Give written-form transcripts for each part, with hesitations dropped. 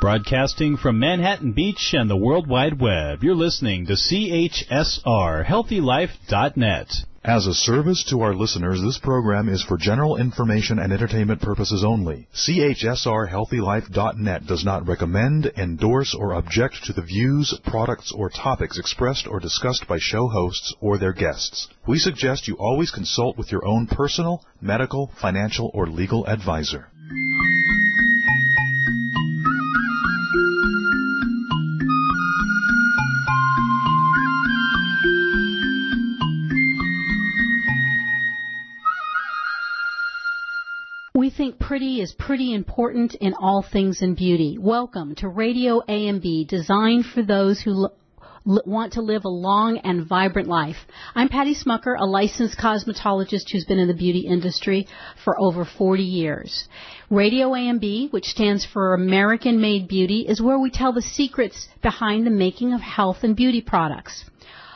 Broadcasting from Manhattan Beach and the World Wide Web, you're listening to CHSR, HealthyLife.net. As a service to our listeners, this program is for general information and entertainment purposes only. CHSR HealthyLife.net does not recommend, endorse, or object to the views, products, or topics expressed or discussed by show hosts or their guests. We suggest you always consult with your own personal, medical, financial, or legal advisor. We think pretty is pretty important in all things in beauty. Welcome to RadioAMB, designed for those who want to live a long and vibrant life. I'm Patty Schmucker, a licensed cosmetologist who's been in the beauty industry for over 40 years. RadioAMB, which stands for American Made Beauty, is where we tell the secrets behind the making of health and beauty products.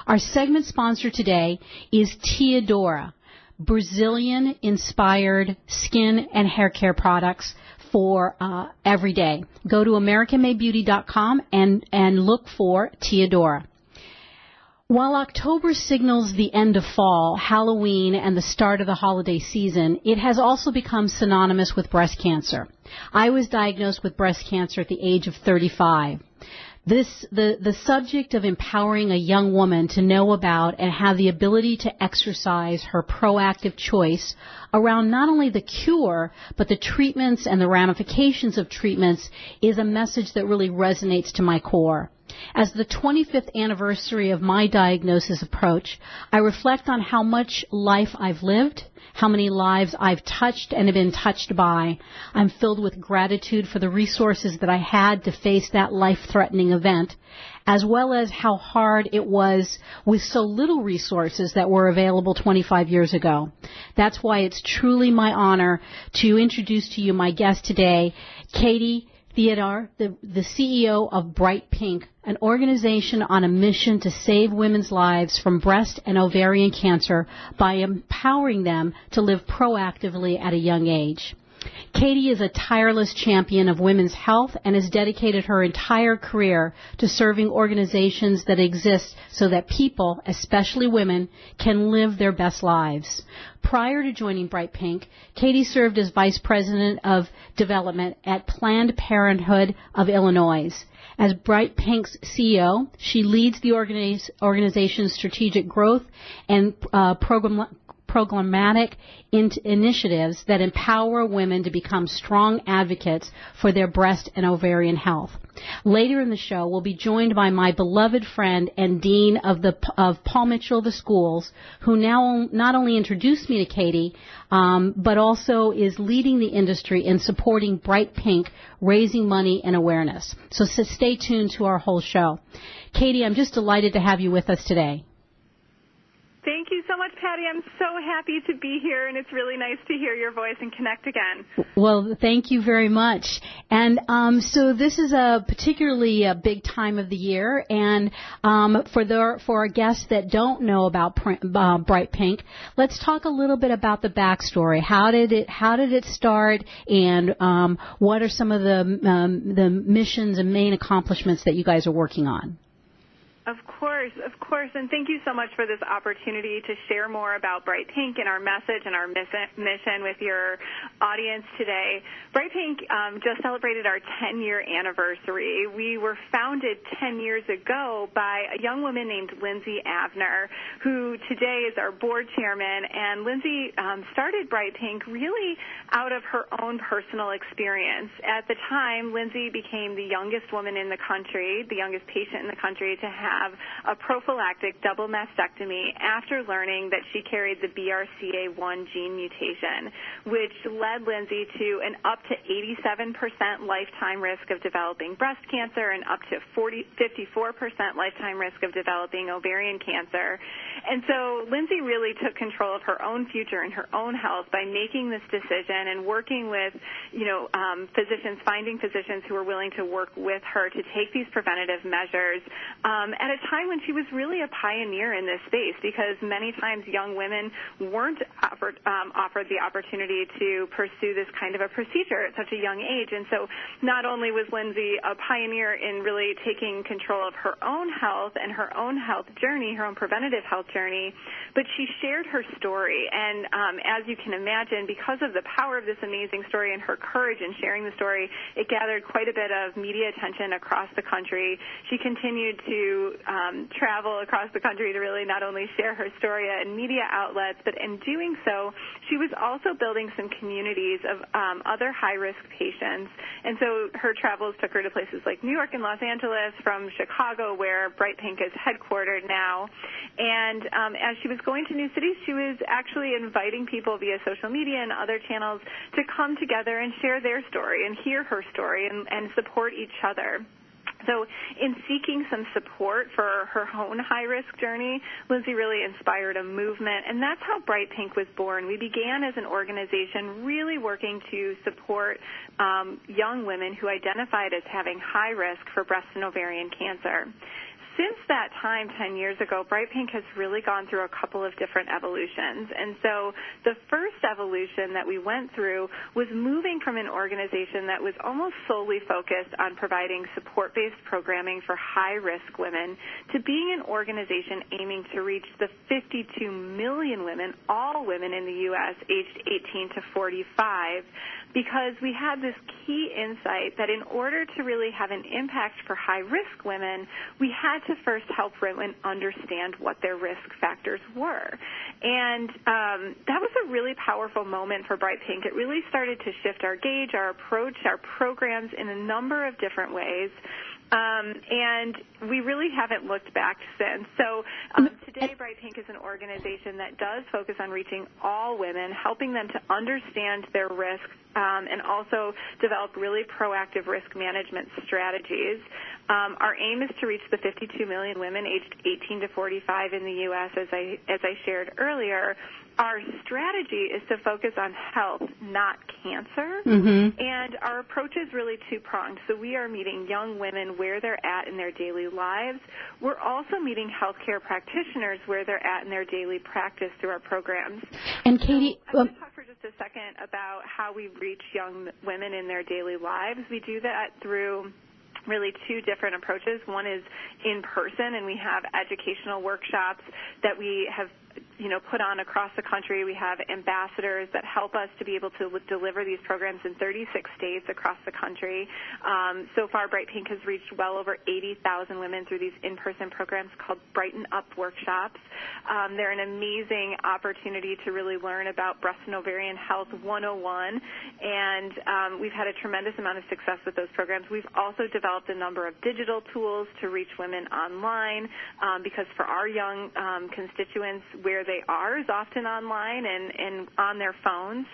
Our segment sponsor today is Thiede, Brazilian-inspired skin and hair care products for every day. Go to AmericanMadeBeauty.com and look for Thiede. While October signals the end of fall, Halloween, and the start of the holiday season, it has also become synonymous with breast cancer. I was diagnosed with breast cancer at the age of 35. The subject of empowering a young woman to know about and have the ability to exercise her proactive choice around not only the cure, but the treatments and the ramifications of treatments is a message that really resonates to my core. As the 25th anniversary of my diagnosis approach, I reflect on how much life I've lived, how many lives I've touched and have been touched by. I'm filled with gratitude for the resources that I had to face that life-threatening event, as well as how hard it was with so little resources that were available 25 years ago. That's why it's truly my honor to introduce to you my guest today, Katie Thiede, the CEO of Bright Pink, an organization on a mission to save women's lives from breast and ovarian cancer by empowering them to live proactively at a young age. Katie is a tireless champion of women's health and has dedicated her entire career to serving organizations that exist so that people, especially women, can live their best lives. Prior to joining Bright Pink, Katie served as Vice President of Development at Planned Parenthood of Illinois. As Bright Pink's CEO, she leads the organization's strategic growth and programmatic initiatives that empower women to become strong advocates for their breast and ovarian health. Later in the show, we'll be joined by my beloved friend and dean of Paul Mitchell the Schools, who now not only introduced me to Katie, but also is leading the industry in supporting Bright Pink, raising money and awareness. So stay tuned to our whole show. Katie, I'm just delighted to have you with us today. Thank you so much, Patty. I'm so happy to be here, and it's really nice to hear your voice and connect again. Well, thank you very much. And so this is a particularly big time of the year, and for our guests that don't know about Bright Pink, let's talk a little bit about the backstory. How did it start, and what are some of the missions and main accomplishments that you guys are working on? Of course, and thank you so much for this opportunity to share more about Bright Pink and our message and our mission with your audience today. Bright Pink just celebrated our 10-year anniversary. We were founded 10 years ago by a young woman named Lindsay Avner, who today is our board chairman, and Lindsay started Bright Pink really out of her own personal experience. At the time, Lindsay became the youngest woman in the country, the youngest patient in the country to have a prophylactic double mastectomy after learning that she carried the BRCA1 gene mutation, which led Lindsay to an up to 87% lifetime risk of developing breast cancer and up to 54% lifetime risk of developing ovarian cancer. And so Lindsay really took control of her own future and her own health by making this decision and working with, physicians, finding physicians who were willing to work with her to take these preventative measures at a time when she was really a pioneer in this space, because many times young women weren't offered the opportunity to pursue this kind of a procedure at such a young age. And so not only was Lindsay a pioneer in really taking control of her own health and her own health journey, her own preventative health journey, but she shared her story. And as you can imagine, because of the power of this amazing story and her courage in sharing the story, it gathered quite a bit of media attention across the country. She continued to travel across the country to really not only share her story in media outlets, but in doing so, she was also building some communities of other high-risk patients. And so her travels took her to places like New York and Los Angeles, from Chicago, where Bright Pink is headquartered now. And as she was going to new cities, she was actually inviting people via social media and other channels to come together and share their story and hear her story and support each other. So in seeking some support for her own high-risk journey, Lindsay really inspired a movement, and that's how Bright Pink was born. We began as an organization really working to support young women who identified as having high risk for breast and ovarian cancer. Since that time, 10 years ago, Bright Pink has really gone through a couple of different evolutions. And so the first evolution that we went through was moving from an organization that was almost solely focused on providing support-based programming for high-risk women to being an organization aiming to reach the 52 million women, all women in the U.S. aged 18 to 45, because we had this key insight that in order to really have an impact for high-risk women, we had to first help women understand what their risk factors were. And that was a really powerful moment for Bright Pink. It really started to shift our gauge, our approach, our programs in a number of different ways. And we really haven't looked back since. So today, Bright Pink is an organization that does focus on reaching all women, helping them to understand their risks, and also develop really proactive risk management strategies. Our aim is to reach the 52 million women aged 18 to 45 in the U.S., as I shared earlier. Our strategy is to focus on health, not cancer, and our approach is really two-pronged. So we are meeting young women where they're at in their daily lives. We're also meeting healthcare practitioners where they're at in their daily practice through our programs. And Katie, I'm going to talk for just a second about how we reach young women in their daily lives. We do that through really two different approaches. One is in person, and we have educational workshops that we have put on across the country. We have ambassadors that help us to be able to deliver these programs in 36 states across the country. So far, Bright Pink has reached well over 80,000 women through these in-person programs called Brighten Up workshops. They're an amazing opportunity to really learn about breast and ovarian health 101, and we've had a tremendous amount of success with those programs. We've also developed a number of digital tools to reach women online, because for our young constituents, where they are is often online and on their phones.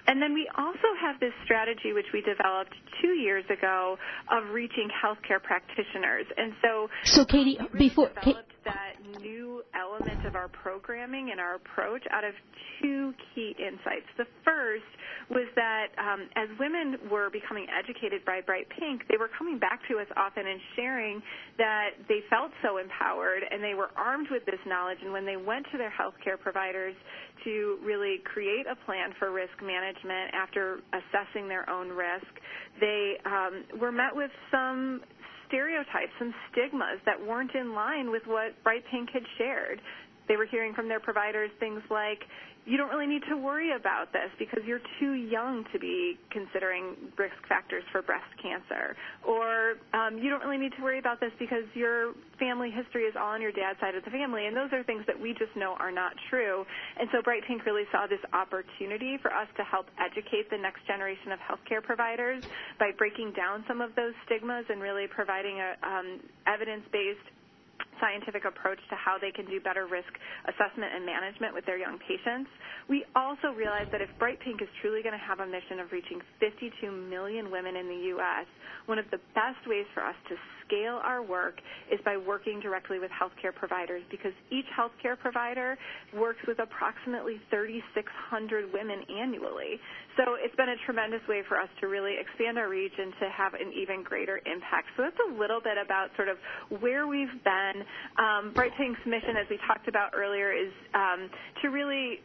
And then we also have this strategy, which we developed 2 years ago, of reaching healthcare practitioners. And so Katie, we really developed that new element of our programming and our approach out of two key insights. The first was that as women were becoming educated by Bright Pink, they were coming back to us often and sharing that they felt so empowered and they were armed with this knowledge. And when they went to their healthcare providers to really create a plan for risk management after assessing their own risk, they were met with some stereotypes, some stigmas that weren't in line with what Bright Pink had shared. They were hearing from their providers things like, you don't really need to worry about this because you're too young to be considering risk factors for breast cancer. Or you don't really need to worry about this because your family history is all on your dad's side of the family. And those are things that we just know are not true. And so Bright Pink really saw this opportunity for us to help educate the next generation of healthcare providers by breaking down some of those stigmas and really providing a evidence-based scientific approach to how they can do better risk assessment and management with their young patients. We also realize that if Bright Pink is truly going to have a mission of reaching 52 million women in the U.S., one of the best ways for us to scale our work is by working directly with healthcare providers, because each healthcare provider works with approximately 3,600 women annually. So it's been a tremendous way for us to really expand our reach and to have an even greater impact. So that's a little bit about sort of where we've been. Bright Pink's mission, as we talked about earlier, is to really,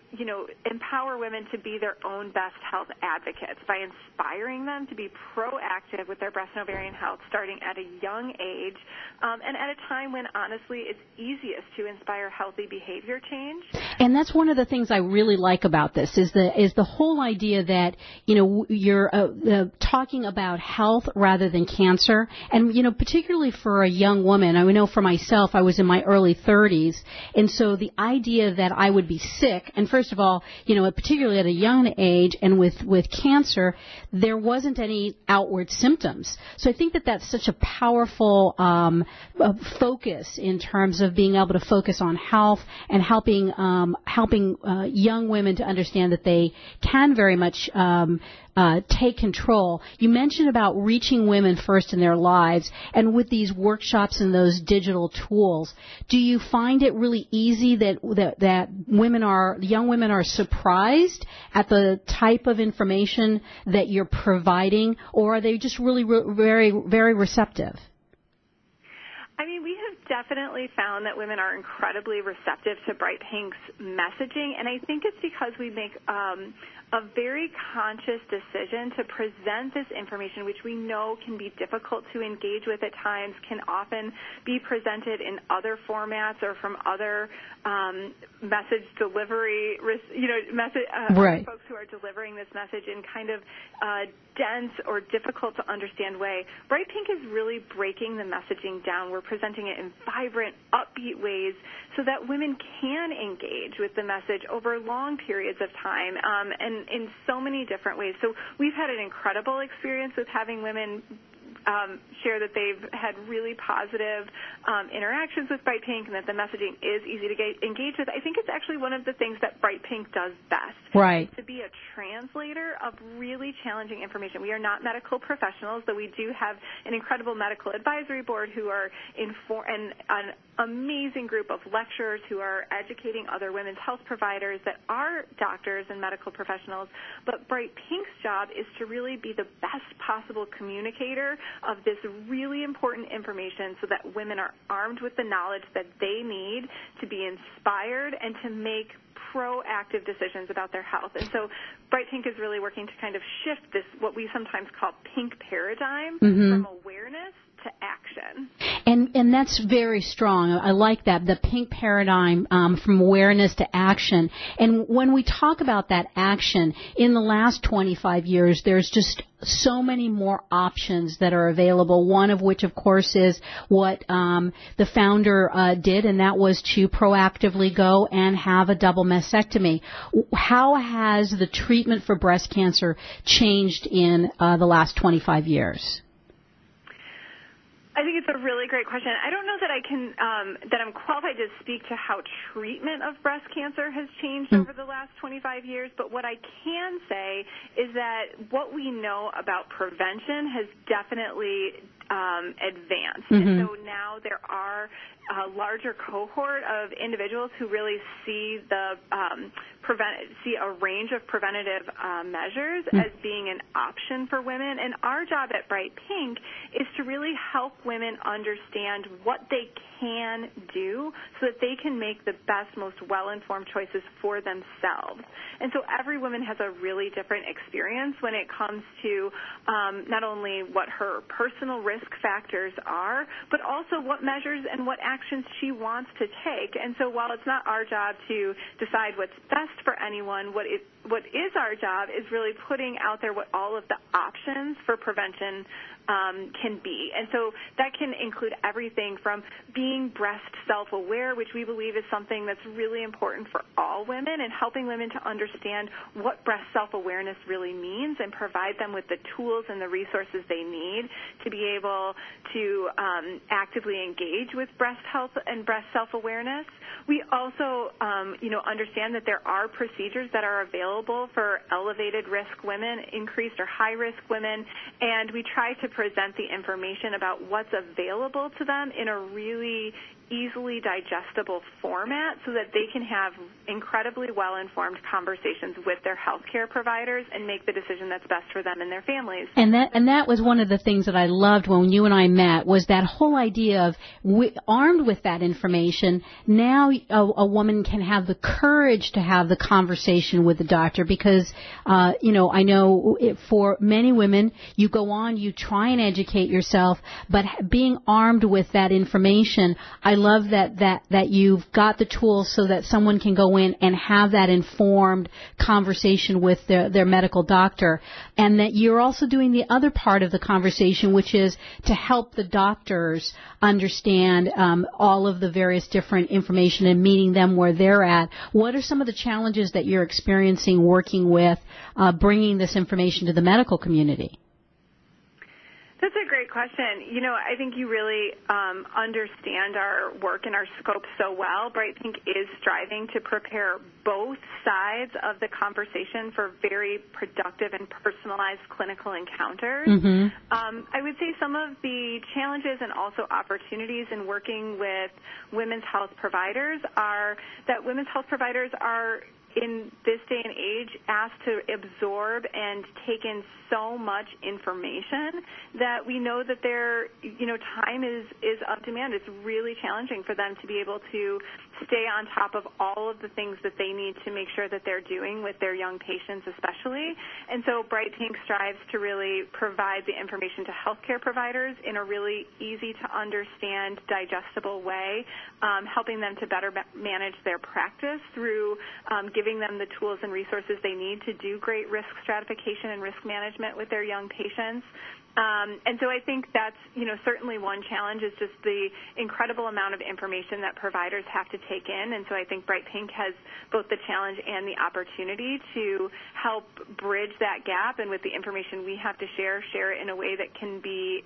empower women to be their own best health advocates by inspiring them to be proactive with their breast and ovarian health starting at a young age, and at a time when, honestly, it's easiest to inspire healthy behavior change. And that's one of the things I really like about this is the whole idea that, you're talking about health rather than cancer. And, particularly for a young woman, I know for myself, I was in my early 30s. And so the idea that I would be sick, and first of all, particularly at a young age and with cancer, there wasn't any outward symptoms. So I think that that's such a powerful focus in terms of being able to focus on health and helping young women to understand that they can very much take control. You mentioned about reaching women first in their lives, and with these workshops and those digital tools, do you find it really easy that young women are surprised at the type of information that you're providing, or are they just really very, very receptive? I mean, we have definitely found that women are incredibly receptive to Bright Pink's messaging, and I think it's because we make a very conscious decision to present this information, which we know can be difficult to engage with at times, can often be presented in other formats or from other message delivery, right. Folks who are delivering this message in kind of dense or difficult to understand way. Bright Pink is really breaking the messaging down. We're presenting it in vibrant, upbeat ways so that women can engage with the message over long periods of time and in so many different ways. So we've had an incredible experience with having women share that they've had really positive interactions with Bright Pink and that the messaging is easy to engage with. I think it's actually one of the things that Bright Pink does best. Right. To be a translator of really challenging information. We are not medical professionals, though we do have an incredible medical advisory board who are and an amazing group of lecturers who are educating other women's health providers that are doctors and medical professionals. But Bright Pink's job is to really be the best possible communicator of this really important information so that women are armed with the knowledge that they need to be inspired and to make proactive decisions about their health. And so Bright Pink is really working to kind of shift this, what we sometimes call pink paradigm, from awareness to action. And that's very strong. I like that, the pink paradigm from awareness to action. And when we talk about that action, in the last 25 years, there's just so many more options that are available, one of which, of course, is what the founder did, and that was to proactively go and have a double mastectomy. How has the treatment for breast cancer changed in the last 25 years? I think it's a really great question. I don't know that I can that I'm qualified to speak to how treatment of breast cancer has changed over the last 25 years, but what I can say is that what we know about prevention has definitely advanced. And so now there are a larger cohort of individuals who really see see a range of preventative measures as being an option for women. And our job at Bright Pink is to really help women understand what they can do so that they can make the best, most well-informed choices for themselves. And so every woman has a really different experience when it comes to not only what her personal risk factors are, but also what measures and what actions she wants to take. And so while it's not our job to decide what's best for anyone, what what is our job is really putting out there what all of the options for prevention can be. And so that can include everything from being breast self-aware, which we believe is something that's really important for all women, and helping women to understand what breast self-awareness really means and provide them with the tools and the resources they need to be able to actively engage with breast health and breast self-awareness. We also, understand that there are procedures that are available for elevated risk women, increased or high risk women, and we try to present the information about what's available to them in a really easily digestible format so that they can have incredibly well-informed conversations with their healthcare providers and make the decision that's best for them and their families. And that was one of the things that I loved when you and I met, was that whole idea of armed with that information, now a woman can have the courage to have the conversation with the doctor, because I know for many women, you go on, you try and educate yourself, but being armed with that information, I love that you've got the tools so that someone can go in and have that informed conversation with their medical doctor, and that you're also doing the other part of the conversation, which is to help the doctors understand all of the various different information and meeting them where they're at. What are some of the challenges that you're experiencing working with bringing this information to the medical community? That's a great question. I think you really understand our work and our scope so well. Bright Pink is striving to prepare both sides of the conversation for very productive and personalized clinical encounters. Mm-hmm. I would say some of the challenges and also opportunities in working with women's health providers are that women's health providers are, in this day and age, asked to absorb and take in so much information that we know that their time is of demand. It's really challenging for them to be able to stay on top of all of the things that they need to make sure that they're doing with their young patients especially. And so Bright Pink strives to really provide the information to healthcare providers in a really easy to understand, digestible way, helping them to better manage their practice through giving them the tools and resources they need to do great risk stratification and risk management with their young patients. And so I think that's, certainly one challenge is just the incredible amount of information that providers have to take in. And so I think Bright Pink has both the challenge and the opportunity to help bridge that gap, and with the information we have to share it in a way that can be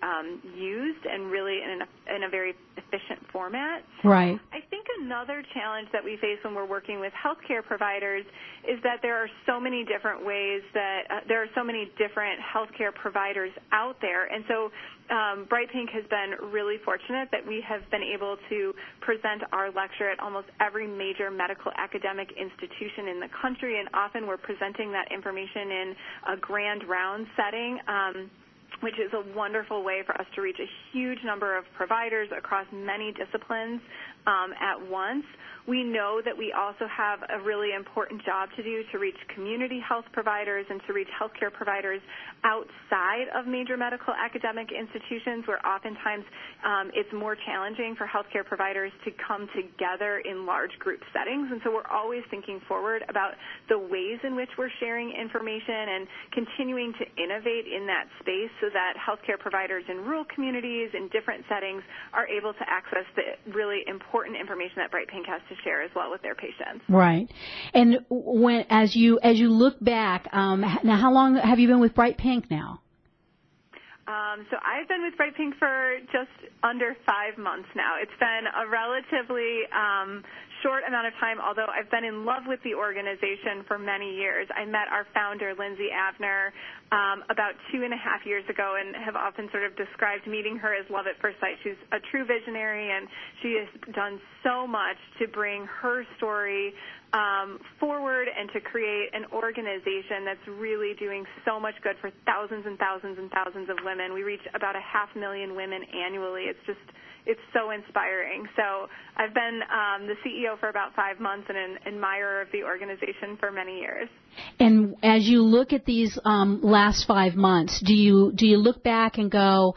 used and really in a very efficient format. Right. I think another challenge that we face when we're working with healthcare providers is that there are so many different ways that there are so many different healthcare providers out there. And so Bright Pink has been really fortunate that we have been able to present our lecture at almost every major medical academic institution in the country, and often we're presenting that information in a grand round setting, which is a wonderful way for us to reach a huge number of providers across many disciplines at once. We know that we also have a really important job to do to reach community health providers and to reach healthcare providers outside of major medical academic institutions, where oftentimes it's more challenging for healthcare providers to come together in large group settings. And so we're always thinking forward about the ways in which we're sharing information and continuing to innovate in that space so that healthcare providers in rural communities in different settings are able to access the really important information that Bright Pink has to share as well with their patients. Right. And as you look back, now how long have you been with Bright Pink now? So I've been with Bright Pink for just under 5 months now. It's been a relatively short amount of time, although I've been in love with the organization for many years. I met our founder, Lindsay Avner, about 2.5 years ago, and have often sort of described meeting her as love at first sight. She's a true visionary, and she has done so much to bring her story forward and to create an organization that's really doing so much good for thousands and thousands and thousands of women. We reach about 500,000 women annually. It's so inspiring. So I've been the CEO for about 5 months and an admirer of the organization for many years. And as you look at these last 5 months, do you look back and go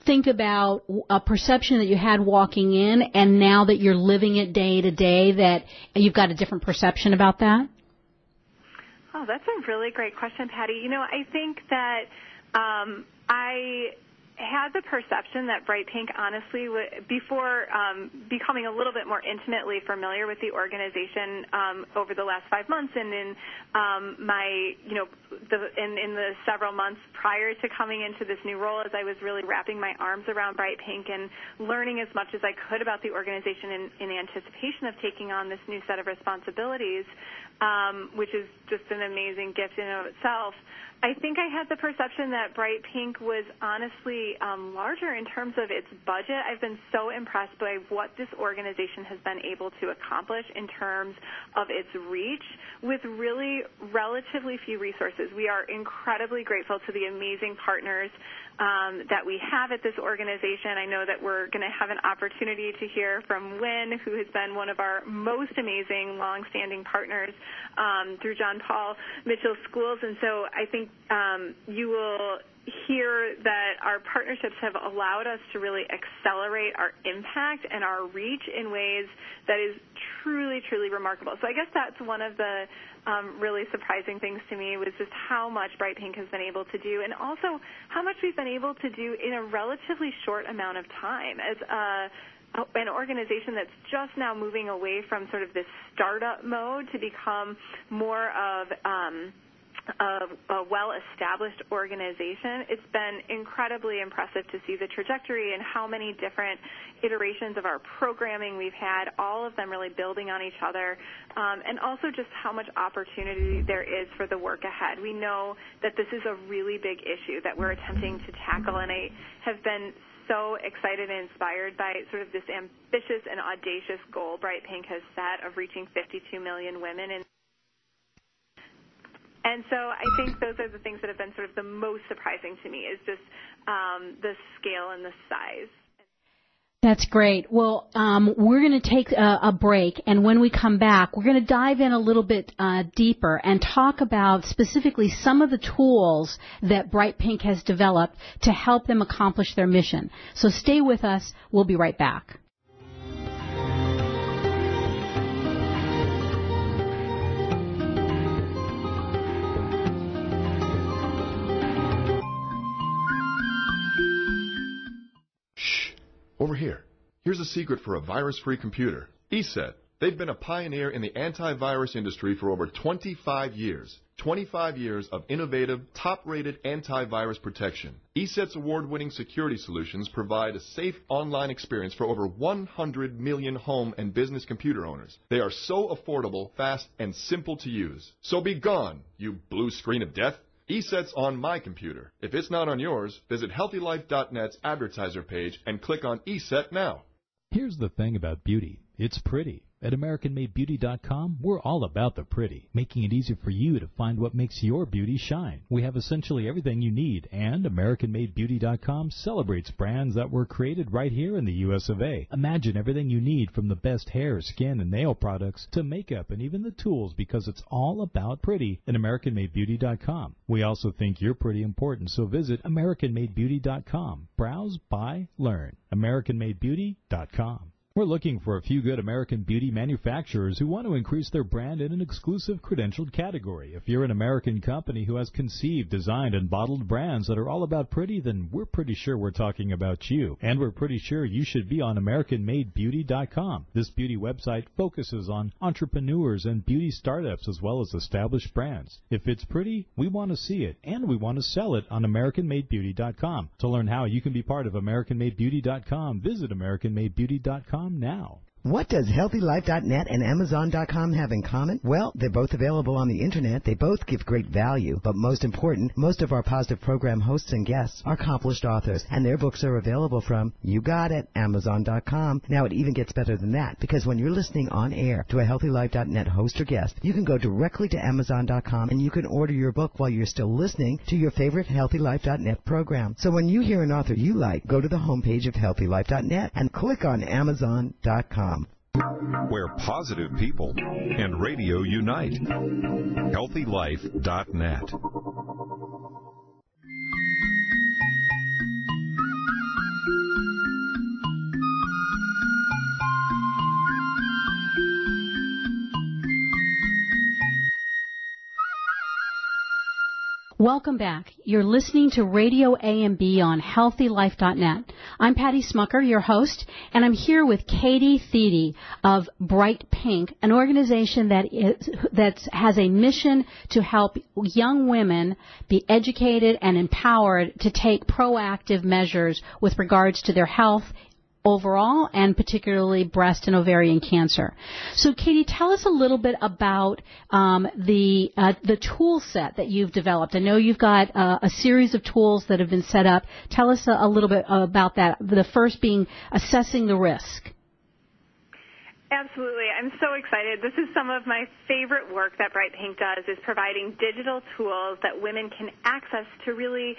think about a perception that you had walking in, and now that you're living it day to day, that you've got a different perception about that? Oh, that's a really great question, Patty. I think that I had the perception that Bright Pink, honestly, before becoming a little bit more intimately familiar with the organization over the last 5 months, and in in the several months prior to coming into this new role, as I was really wrapping my arms around Bright Pink and learning as much as I could about the organization in anticipation of taking on this new set of responsibilities, which is just an amazing gift in and of itself. I think I had the perception that Bright Pink was honestly larger in terms of its budget. I've been so impressed by what this organization has been able to accomplish in terms of its reach with really relatively few resources. We are incredibly grateful to the amazing partners that we have at this organization. I know that we're going to have an opportunity to hear from Winn, who has been one of our most amazing, long-standing partners through John Paul Mitchell Schools. And so I think you will hear that our partnerships have allowed us to really accelerate our impact and our reach in ways that is truly, truly remarkable. So I guess that's one of the really surprising things to me, was just how much Bright Pink has been able to do, and also how much we've been able to do in a relatively short amount of time. As an organization that's just now moving away from sort of this startup mode to become more of a well-established organization, it's been incredibly impressive to see the trajectory and how many different iterations of our programming we've had, all of them really building on each other, and also just how much opportunity there is for the work ahead. We know that this is a really big issue that we're attempting to tackle, and I have been so excited and inspired by sort of this ambitious and audacious goal Bright Pink has set of reaching 52 million women. And so I think those are the things that have been sort of the most surprising to me, is just the scale and the size. That's great. Well, we're going to take a break, and when we come back, we're going to dive in a little bit deeper and talk about specifically some of the tools that Bright Pink has developed to help them accomplish their mission. So stay with us. We'll be right back. Over here. Here's a secret for a virus-free computer. ESET. They've been a pioneer in the antivirus industry for over 25 years. 25 years of innovative, top-rated antivirus protection. ESET's award-winning security solutions provide a safe online experience for over 100 million home and business computer owners. They are so affordable, fast, and simple to use. So be gone, you blue screen of death. ESET's on my computer. If it's not on yours, visit HealthyLife.net's advertiser page and click on ESET now. Here's the thing about beauty. It's pretty. At AmericanMadeBeauty.com, we're all about the pretty, making it easy for you to find what makes your beauty shine. We have essentially everything you need, and AmericanMadeBeauty.com celebrates brands that were created right here in the U.S. of A. Imagine everything you need, from the best hair, skin, and nail products to makeup and even the tools, because it's all about pretty at AmericanMadeBeauty.com. We also think you're pretty important, so visit AmericanMadeBeauty.com. Browse, buy, learn. AmericanMadeBeauty.com. We're looking for a few good American beauty manufacturers who want to increase their brand in an exclusive credentialed category. If you're an American company who has conceived, designed, and bottled brands that are all about pretty, then we're pretty sure we're talking about you. And we're pretty sure you should be on AmericanMadeBeauty.com. This beauty website focuses on entrepreneurs and beauty startups as well as established brands. If it's pretty, we want to see it, and we want to sell it on AmericanMadeBeauty.com. To learn how you can be part of AmericanMadeBeauty.com, visit AmericanMadeBeauty.com now. What does HealthyLife.net and Amazon.com have in common? Well, they're both available on the Internet. They both give great value. But most important, most of our positive program hosts and guests are accomplished authors, and their books are available from, you got it, Amazon.com. Now, it even gets better than that, because when you're listening on air to a HealthyLife.net host or guest, you can go directly to Amazon.com and you can order your book while you're still listening to your favorite HealthyLife.net program. So when you hear an author you like, go to the homepage of HealthyLife.net and click on Amazon.com. Where positive people and radio unite. HealthyLife.net. Welcome back. You're listening to RadioAMB on HealthyLife.net. I'm Patty Schmucker, your host, and I'm here with Katie Thiede of Bright Pink, an organization that has a mission to help young women be educated and empowered to take proactive measures with regards to their health overall, and particularly breast and ovarian cancer. So, Katie, tell us a little bit about the tool set that you've developed. I know you've got a series of tools that have been set up. Tell us a little bit about that. The first being assessing the risk. Absolutely. I'm so excited. This is some of my favorite work that Bright Pink does, is providing digital tools that women can access to really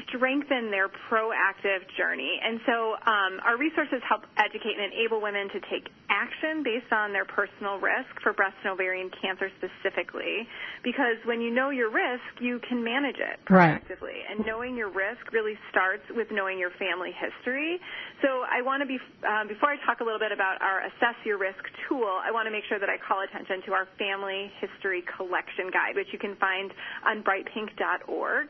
strengthen their proactive journey. And so our resources help educate and enable women to take action based on their personal risk for breast and ovarian cancer specifically, because when you know your risk, you can manage it proactively. Right. And knowing your risk really starts with knowing your family history. So I want to before I talk a little bit about our Assess Your Risk tool, I want to make sure that I call attention to our Family History Collection Guide, which you can find on brightpink.org.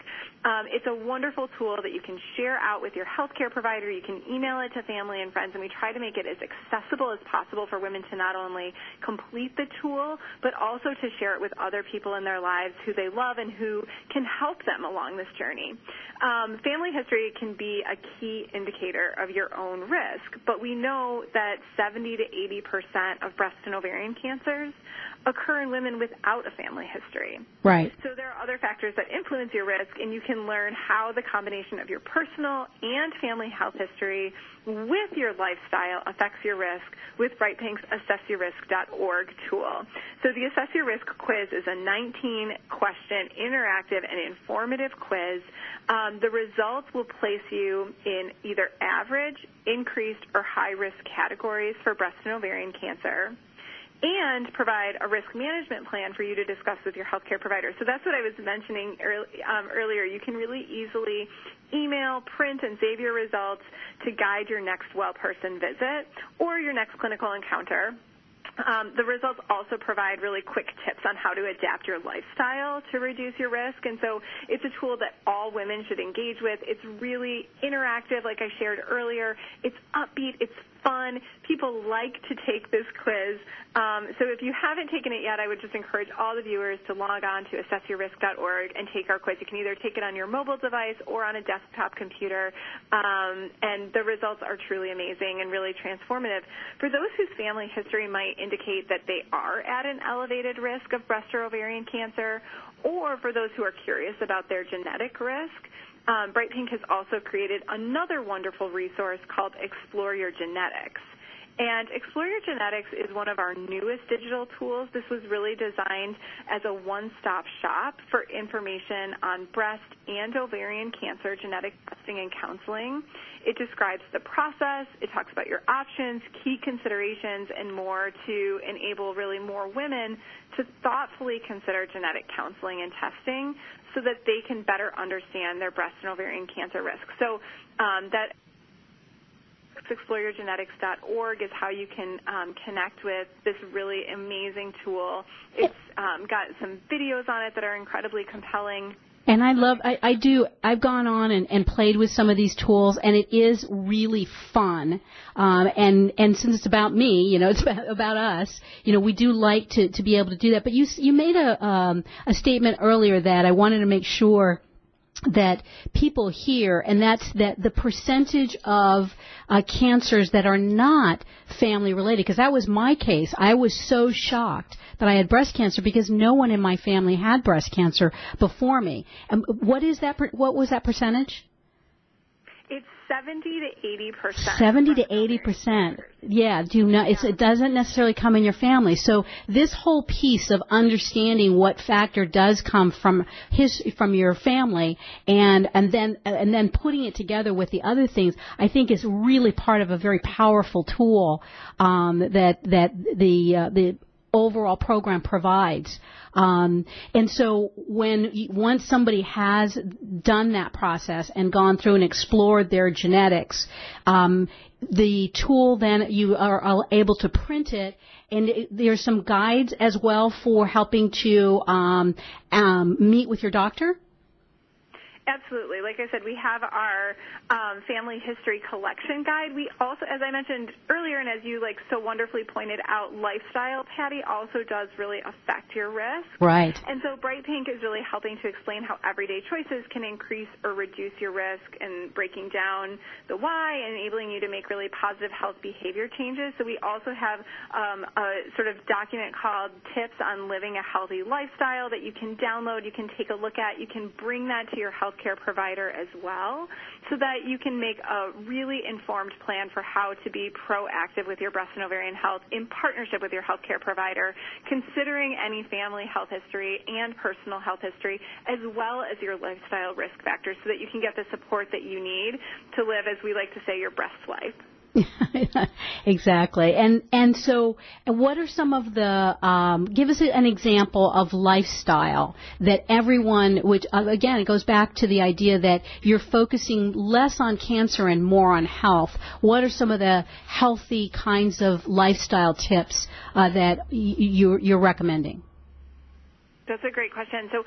It's a wonderful tool that you can share out with your healthcare provider. You can email it to family and friends, and we try to make it as accessible as possible for women to not only complete the tool, but also to share it with other people in their lives who they love and who can help them along this journey. Family history can be a key indicator of your own risk, but we know that 70 to 80% of breast and ovarian cancers occur in women without a family history. Right. So there are other factors that influence your risk, and you can learn how the combination of your personal and family health history with your lifestyle affects your risk with Bright Pink's AssessYourRisk.org tool. So the Assess Your Risk quiz is a 19-question interactive and informative quiz. The results will place you in either average, increased, or high-risk categories for breast and ovarian cancer, and provide a risk management plan for you to discuss with your healthcare provider. So that's what I was mentioning earlier. You can really easily email, print, and save your results to guide your next well-person visit or your next clinical encounter. The results also provide really quick tips on how to adapt your lifestyle to reduce your risk, and so it's a tool that all women should engage with. It's really interactive, like I shared earlier. It's upbeat. It's fun. People like to take this quiz. So if you haven't taken it yet, I would just encourage all the viewers to log on to AssessYourRisk.org and take our quiz. You can either take it on your mobile device or on a desktop computer, and the results are truly amazing and really transformative. For those whose family history might indicate that they are at an elevated risk of breast or ovarian cancer, or for those who are curious about their genetic risk, Bright Pink has also created another wonderful resource called Explore Your Genetics. And Explore Your Genetics is one of our newest digital tools. This was really designed as a one-stop shop for information on breast and ovarian cancer genetic testing and counseling. It describes the process. It talks about your options, key considerations, and more to enable really more women to thoughtfully consider genetic counseling and testing so that they can better understand their breast and ovarian cancer risk. So that ExploreYourGenetics.org is how you can connect with this really amazing tool. It's got some videos on it that are incredibly compelling. And I've gone on and played with some of these tools, and it is really fun. And since it's about me, it's about us, we do like to be able to do that. But you made a statement earlier that I wanted to make sure that people hear, and that's that the percentage of cancers that are not family related, because that was my case. I was so shocked that I had breast cancer because no one in my family had breast cancer before me. And what was that percentage? It's 70 to 80%. 70 to 80%. Yeah, it doesn't necessarily come in your family. So this whole piece of understanding what factor does come from your family, and then putting it together with the other things, I think is really part of a very powerful tool that the overall program provides. And so once somebody has done that process and gone through and explored their genetics, the tool then you are able to print it, and there's some guides as well for helping to meet with your doctor. Absolutely. Like I said, we have our family history collection guide. We also, as I mentioned earlier, and as you so wonderfully pointed out, lifestyle, Patty, also does really affect your risk. Right. And so Bright Pink is really helping to explain how everyday choices can increase or reduce your risk, and breaking down the why and enabling you to make really positive health behavior changes. So we also have a sort of document called Tips on Living a Healthy Lifestyle that you can download, you can take a look at, you can bring that to your healthcare provider as well, so that you can make a really informed plan for how to be proactive with your breast and ovarian health in partnership with your healthcare provider, considering any family health history and personal health history, as well as your lifestyle risk factors, so that you can get the support that you need to live, as we like to say, your best life. Exactly. And so what are some of the, give us an example of lifestyle that everyone, which again, it goes back to the idea that you're focusing less on cancer and more on health. What are some of the healthy kinds of lifestyle tips that you're recommending? That's a great question. So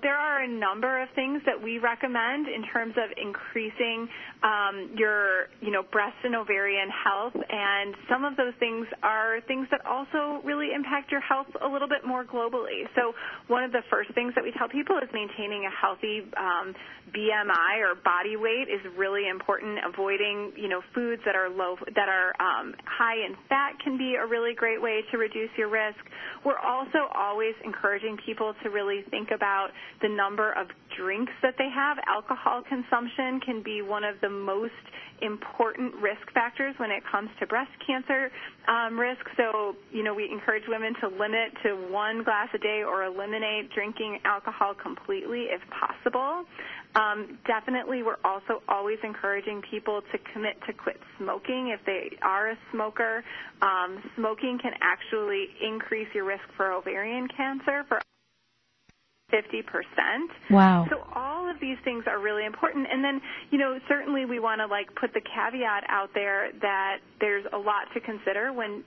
there are a number of things that we recommend in terms of increasing your, breast and ovarian health, and some of those things are things that also really impact your health a little bit more globally. So one of the first things that we tell people is maintaining a healthy BMI or body weight is really important. Avoiding, foods that are high in fat can be a really great way to reduce your risk. We're also always encouraging people to really think about the number of drinks that they have. Alcohol consumption can be one of the most important risk factors when it comes to breast cancer risk. So, we encourage women to limit to 1 glass a day or eliminate drinking alcohol completely if possible. Definitely, we're also always encouraging people to commit to quit smoking if they are a smoker. Smoking can actually increase your risk for ovarian cancer for 50%. Wow. So all of these things are really important. And then, certainly we want to put the caveat out there that there's a lot to consider when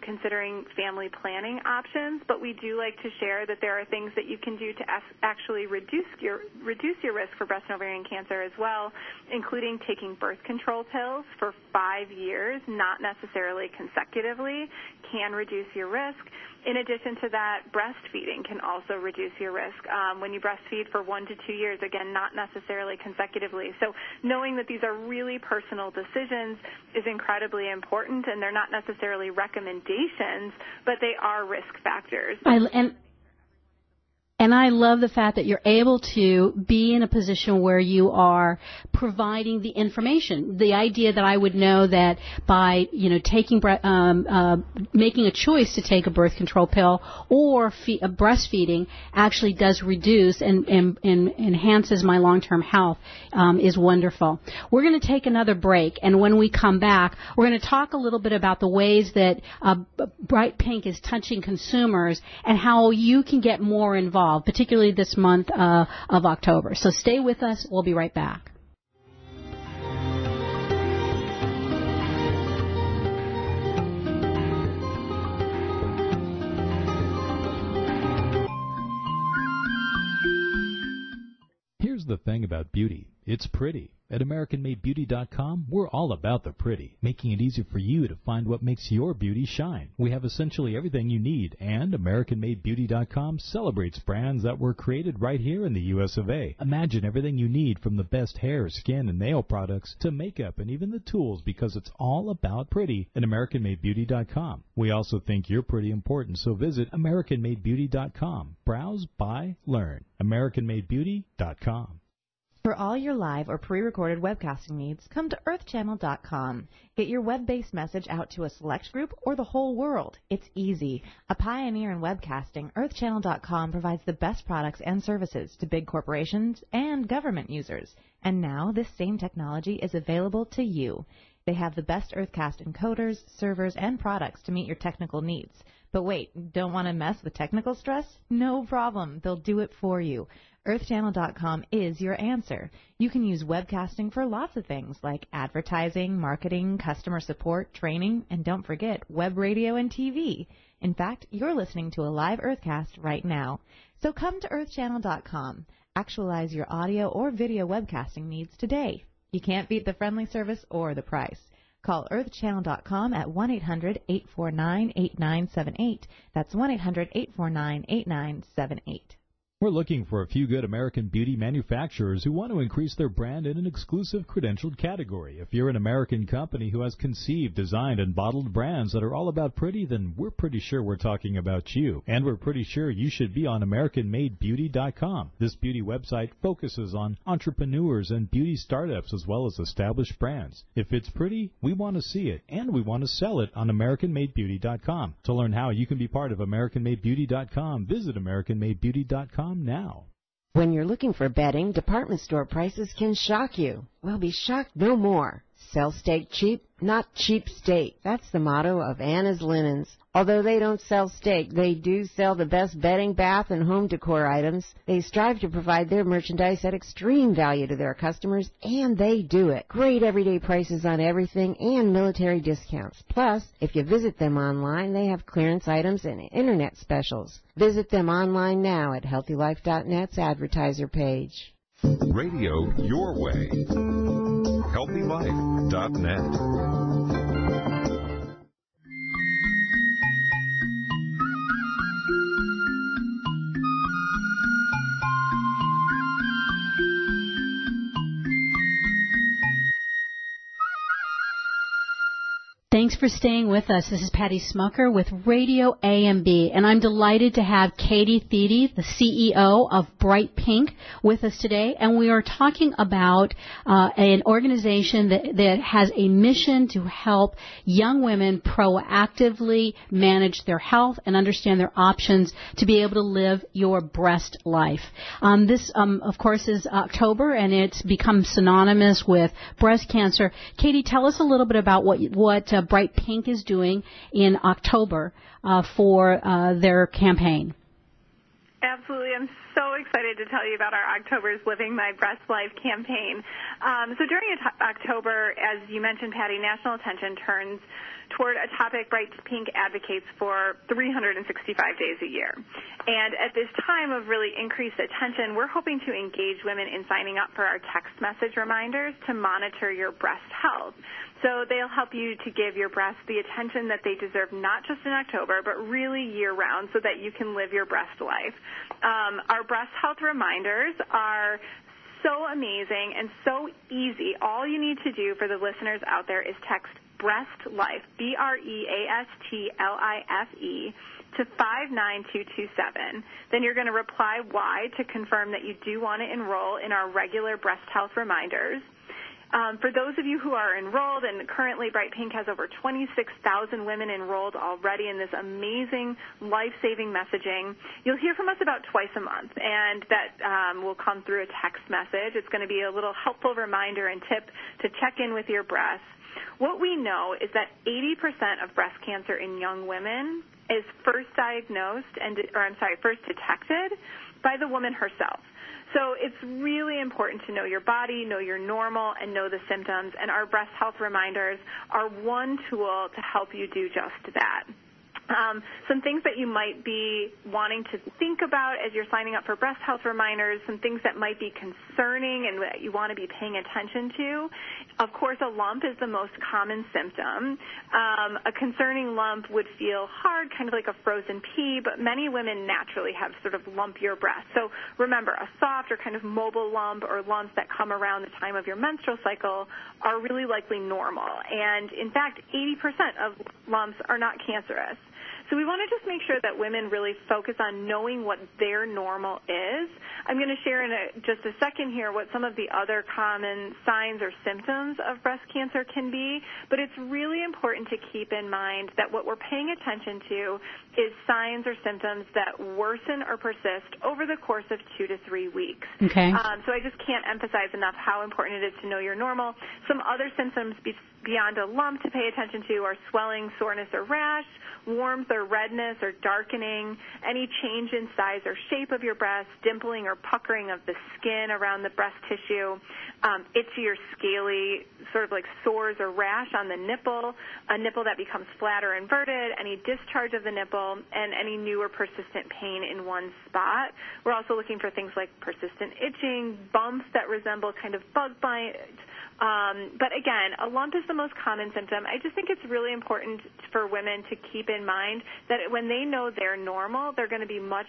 considering family planning options, but we do like to share that there are things that you can do to actually reduce your risk for breast and ovarian cancer as well, including taking birth control pills for 5 years, not necessarily consecutively, can reduce your risk. In addition to that, breastfeeding can also reduce your risk. When you breastfeed for 1 to 2 years, again, not necessarily consecutively. So knowing that these are really personal decisions is incredibly important, and they're not necessarily recommendations, but they are risk factors. And I love the fact that you're able to be in a position where you are providing the information. The idea that I would know that by, taking making a choice to take a birth control pill or breastfeeding actually does reduce and enhances my long-term health is wonderful. We're going to take another break, and when we come back, we're going to talk a little bit about the ways that Bright Pink is touching consumers and how you can get more involved, particularly this month of October. So stay with us. We'll be right back. Here's the thing about beauty. It's pretty. At AmericanMadeBeauty.com, we're all about the pretty, making it easy for you to find what makes your beauty shine. We have essentially everything you need, and AmericanMadeBeauty.com celebrates brands that were created right here in the U.S. of A. Imagine everything you need, from the best hair, skin, and nail products to makeup and even the tools, because it's all about pretty at AmericanMadeBeauty.com. We also think you're pretty important, so visit AmericanMadeBeauty.com. Browse, buy, learn. AmericanMadeBeauty.com. For all your live or pre-recorded webcasting needs, come to earthchannel.com. Get your web-based message out to a select group or the whole world. It's easy. A pioneer in webcasting, earthchannel.com provides the best products and services to big corporations and government users. And now this same technology is available to you. They have the best Earthcast encoders, servers, and products to meet your technical needs. But wait, don't want to mess with technical stress? No problem. They'll do it for you. EarthChannel.com is your answer. You can use webcasting for lots of things like advertising, marketing, customer support, training, and don't forget web radio and TV. In fact, you're listening to a live Earthcast right now. So come to EarthChannel.com. Actualize your audio or video webcasting needs today. You can't beat the friendly service or the price. Call earthchannel.com at 1-800-849-8978. That's 1-800-849-8978. We're looking for a few good American beauty manufacturers who want to increase their brand in an exclusive credentialed category. If you're an American company who has conceived, designed, and bottled brands that are all about pretty, then we're pretty sure we're talking about you. And we're pretty sure you should be on AmericanMadeBeauty.com. This beauty website focuses on entrepreneurs and beauty startups as well as established brands. If it's pretty, we want to see it, and we want to sell it on AmericanMadeBeauty.com. To learn how you can be part of AmericanMadeBeauty.com, visit AmericanMadeBeauty.com now. When you're looking for bedding, department store prices can shock you. Well, be shocked no more. Sell steak cheap, not cheap steak. That's the motto of Anna's Linens. Although they don't sell steak, they do sell the best bedding, bath, and home decor items. They strive to provide their merchandise at extreme value to their customers, and they do it. Great everyday prices on everything and military discounts. Plus, if you visit them online, they have clearance items and internet specials. Visit them online now at HealthyLife.net's advertiser page. Radio your way. HealthyLife.net. Thanks for staying with us. This is Patty Schmucker with RadioAMB, and I'm delighted to have Katie Thiede, the CEO of Bright Pink, with us today. And we are talking about an organization that has a mission to help young women proactively manage their health and understand their options to be able to live your breast life. This, of course, is October, and it's become synonymous with breast cancer. Katie, tell us a little bit about what Bright Pink is doing in October for their campaign. Absolutely. I'm so excited to tell you about our October's Living My Breast Life campaign. So during October, as you mentioned, Patty, national attention turns toward a topic Bright Pink advocates for 365 days a year. And at this time of really increased attention, we're hoping to engage women in signing up for our text message reminders to monitor your breast health. So they'll help you to give your breasts the attention that they deserve, not just in October, but really year-round, so that you can live your breast life. Our breast health reminders are so amazing and so easy. All you need to do for the listeners out there is text Breast Life, BREASTLIFE, to 59227. Then you're going to reply Y to confirm that you do want to enroll in our regular breast health reminders. For those of you who are enrolled, and currently Bright Pink has over 26,000 women enrolled already in this amazing life-saving messaging, you'll hear from us about twice a month, and that will come through a text message. It's going to be a little helpful reminder and tip to check in with your breasts. What we know is that 80% of breast cancer in young women is first detected by the woman herself. So it's really important to know your body, know your normal, and know the symptoms. And our breast health reminders are one tool to help you do just that. Some things that you might be wanting to think about as you're signing up for breast health reminders, some things that might be concerning and that you want to be paying attention to. Of course, a lump is the most common symptom. A concerning lump would feel hard, kind of like a frozen pea, but many women naturally have sort of lumpier breasts. So remember, a soft or kind of mobile lump or lumps that come around the time of your menstrual cycle are really likely normal. And in fact, 80% of lumps are not cancerous. So we want to just make sure that women really focus on knowing what their normal is. I'm going to share in just a second here what some of the other common signs or symptoms of breast cancer can be, but it's really important to keep in mind that what we're paying attention to is signs or symptoms that worsen or persist over the course of 2 to 3 weeks. Okay. So I just can't emphasize enough how important it is to know your normal. Some other symptoms beyond a lump to pay attention to are swelling, soreness, or rash, warmth or or redness or darkening, any change in size or shape of your breast, dimpling or puckering of the skin around the breast tissue, itchy or scaly, sort of like sores or rash on the nipple, a nipple that becomes flat or inverted, any discharge of the nipple, and any new or persistent pain in one spot. We're also looking for things like persistent itching, bumps that resemble kind of bug bites. But again, a lump is the most common symptom. I just think it's really important for women to keep in mind that when they know they're normal, they're going to be much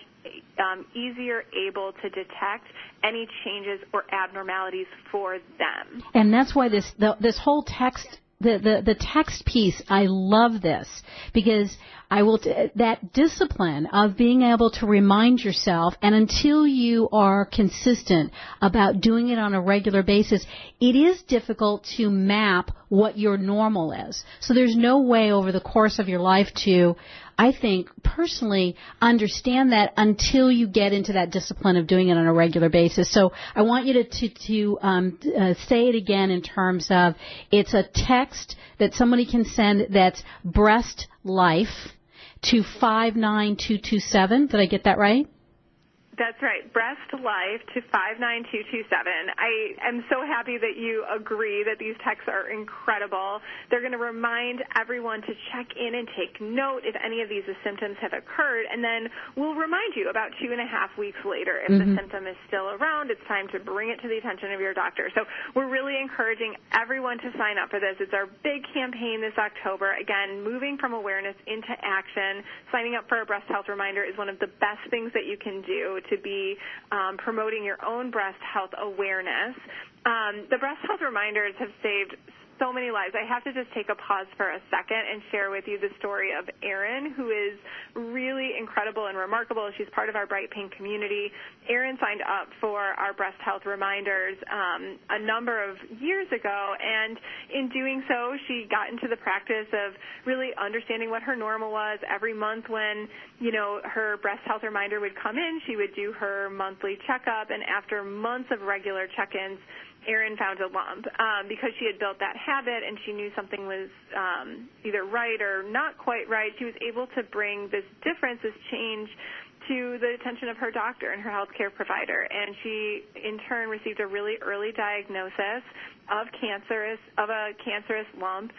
easier able to detect any changes or abnormalities for them. And that's why this whole text, the text piece, I love this, because that discipline of being able to remind yourself, and until you are consistent about doing it on a regular basis, it is difficult to map what your normal is. So there's no way over the course of your life to, I think, personally understand that until you get into that discipline of doing it on a regular basis. So I want you to say it again in terms of, it's a text that somebody can send that's breast life to 59227. Did I get that right? That's right. Breast Life to 59227. I am so happy that you agree that these texts are incredible. They're going to remind everyone to check in and take note if any of these symptoms have occurred, and then we'll remind you about 2.5 weeks later if the symptom is still around. It's time to bring it to the attention of your doctor. So we're really encouraging everyone to sign up for this. It's our big campaign this October. Again, moving from awareness into action. Signing up for a breast health reminder is one of the best things that you can do to be promoting your own breast health awareness. The breast health reminders have saved so many lives. I have to just take a pause for a second and share with you the story of Erin, who is really incredible and remarkable. She's part of our Bright Pink community. Erin signed up for our breast health reminders a number of years ago, and in doing so, she got into the practice of really understanding what her normal was. Every month when, her breast health reminder would come in, she would do her monthly checkup, and after months of regular check-ins, Erin found a lump because she had built that habit and she knew something was either right or not quite right. She was able to bring this difference, this change, to the attention of her doctor and her healthcare provider, and she in turn received a really early diagnosis of a cancerous lump.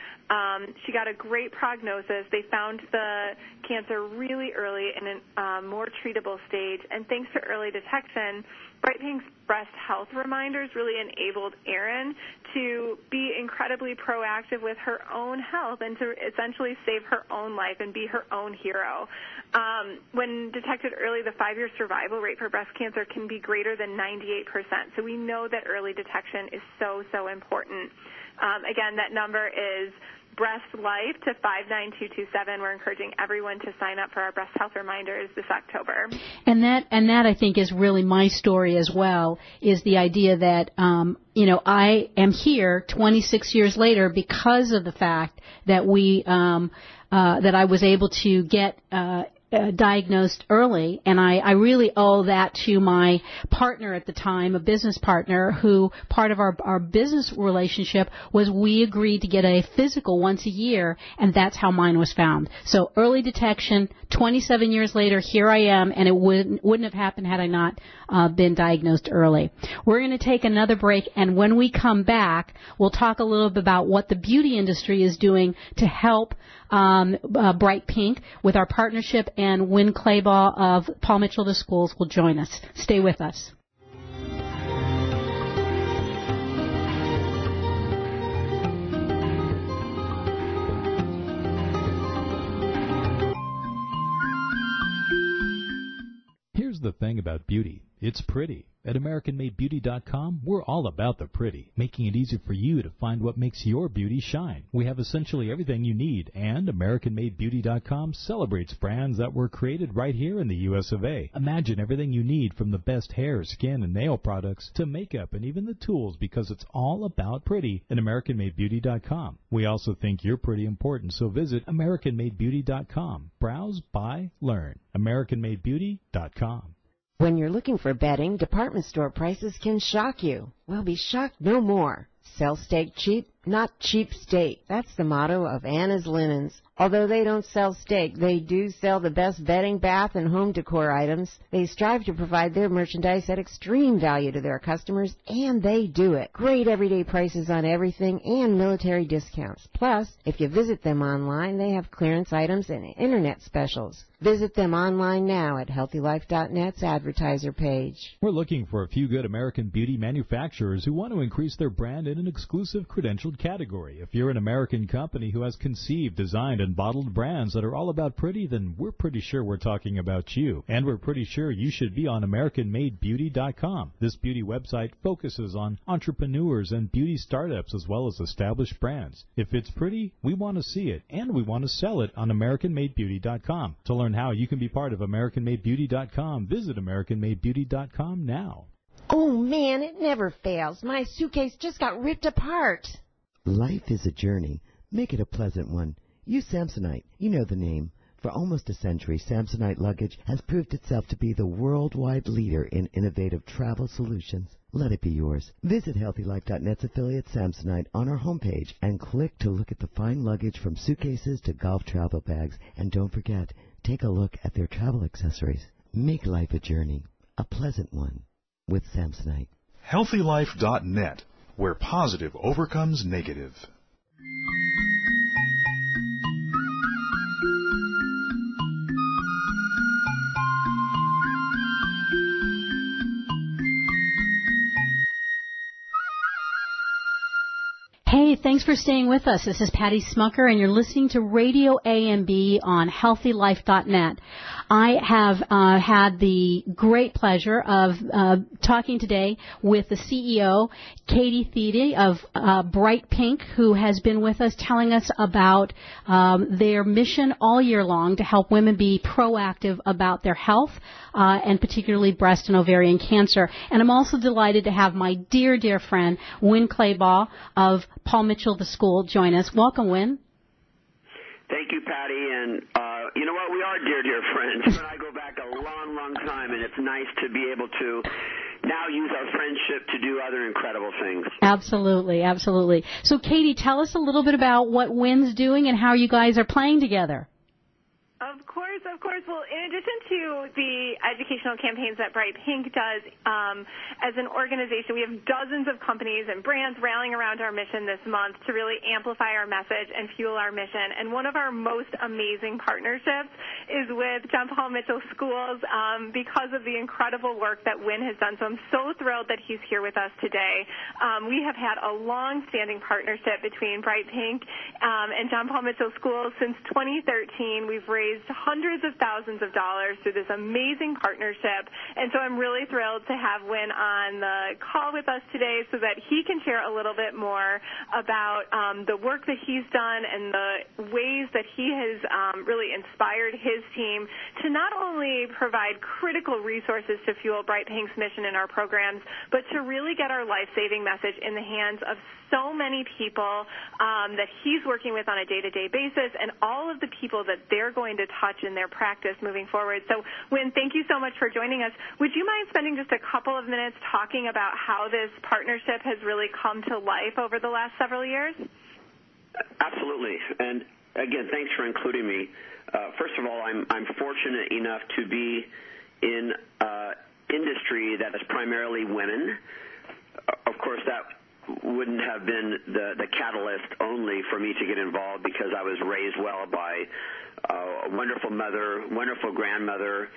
She got a great prognosis. They found the cancer really early in a more treatable stage, and thanks to early detection, Bright Pink's breast health reminders really enabled Erin to be incredibly proactive with her own health and to essentially save her own life and be her own hero. When detected early, the 5-year survival rate for breast cancer can be greater than 98%. So we know that early detection is so, so important. Again, that number is Breast Life to 59227. We're encouraging everyone to sign up for our breast health reminders this October. And that I think is really my story as well, is the idea that I am here 26 years later because of the fact that that I was able to get diagnosed early, and I really owe that to my partner at the time, a business partner, who part of our business relationship was we agreed to get a physical once a year, and that's how mine was found. So early detection, 27 years later, here I am, and it wouldn't have happened had I not been diagnosed early. We're going to take another break, and when we come back, we'll talk a little bit about what the beauty industry is doing to help Bright Pink with our partnership, and Winn Claybaugh of Paul Mitchell to Schools will join us. Stay with us. Here's the thing about beauty. It's pretty. At AmericanMadeBeauty.com, we're all about the pretty, making it easy for you to find what makes your beauty shine. We have essentially everything you need, and AmericanMadeBeauty.com celebrates brands that were created right here in the U.S. of A. Imagine everything you need, from the best hair, skin, and nail products to makeup and even the tools, because it's all about pretty at AmericanMadeBeauty.com. We also think you're pretty important, so visit AmericanMadeBeauty.com. Browse, buy, learn. AmericanMadeBeauty.com. When you're looking for bedding, department store prices can shock you. Well, be shocked no more. Sell steak cheap, not cheap steak. That's the motto of Anna's Linens. Although they don't sell steak, they do sell the best bedding, bath, and home decor items. They strive to provide their merchandise at extreme value to their customers, and they do it. Great everyday prices on everything and military discounts. Plus, if you visit them online, they have clearance items and internet specials. Visit them online now at HealthyLife.net's advertiser page. We're looking for a few good American beauty manufacturers who want to increase their brand in an exclusive credentialed category. If you're an American company who has conceived, designed, and bottled brands that are all about pretty, then we're pretty sure we're talking about you. And we're pretty sure you should be on AmericanMadeBeauty.com. This beauty website focuses on entrepreneurs and beauty startups as well as established brands. If it's pretty, we want to see it, and we want to sell it on AmericanMadeBeauty.com. To learn how you can be part of AmericanMadeBeauty.com, visit AmericanMadeBeauty.com now. Oh, man, it never fails. My suitcase just got ripped apart. Life is a journey. Make it a pleasant one. Use Samsonite. You know the name. For almost a century, Samsonite luggage has proved itself to be the worldwide leader in innovative travel solutions. Let it be yours. Visit HealthyLife.net's affiliate Samsonite on our homepage and click to look at the fine luggage from suitcases to golf travel bags. And don't forget, take a look at their travel accessories. Make life a journey, a pleasant one, with Samsonite. HealthyLife.net, where positive overcomes negative. Hey, thanks for staying with us. This is Patty Schmucker, and you're listening to RadioAMB on HealthyLife.net. I have had the great pleasure of talking today with the CEO, Katie Thiede of Bright Pink, who has been with us telling us about their mission all year long to help women be proactive about their health, and particularly breast and ovarian cancer. And I'm also delighted to have my dear, dear friend, Winn Claybaugh of Paul Mitchell, the school, join us. Welcome, Winn. Thank you, Patty. And you know what? We are dear, dear friends. You and I go back a long, long time, and it's nice to be able to now use our friendship to do other incredible things. Absolutely, absolutely. So, Katie, tell us a little bit about what Winn's doing and how you guys are playing together. Of course. Well, in addition to the educational campaigns that Bright Pink does, as an organization, we have dozens of companies and brands rallying around our mission this month to really amplify our message and fuel our mission. And one of our most amazing partnerships is with John Paul Mitchell Schools because of the incredible work that Winn has done. So I'm so thrilled that he's here with us today. We have had a long-standing partnership between Bright Pink and John Paul Mitchell Schools since 2013. We've raised hundreds of thousands of dollars through this amazing partnership, and so I'm really thrilled to have Winn on the call with us today so that he can share a little bit more about the work that he's done and the ways that he has really inspired his team to not only provide critical resources to fuel Bright Pink's mission in our programs, but to really get our life-saving message in the hands of so many people that he's working with on a day-to-day basis and all of the people that they're going to touch in their practice moving forward. So, Winn, thank you so much for joining us. Would you mind spending just a couple of minutes talking about how this partnership has really come to life over the last several years? Absolutely. And, again, thanks for including me. First of all, I'm fortunate enough to be in industry that is primarily women. Of course, that wouldn't have been the catalyst only for me to get involved because I was raised well by a wonderful mother, wonderful grandmother,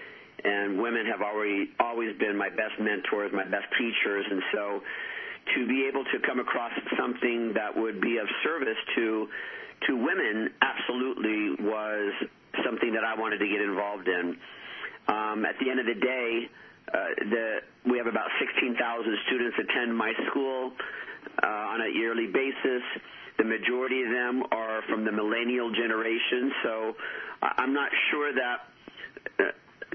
and women have always been my best mentors, my best teachers. And so to be able to come across something that would be of service to women absolutely was something that I wanted to get involved in. At the end of the day, we have about 16,000 students attend my school on a yearly basis. The majority of them are from the millennial generation, so I'm not sure that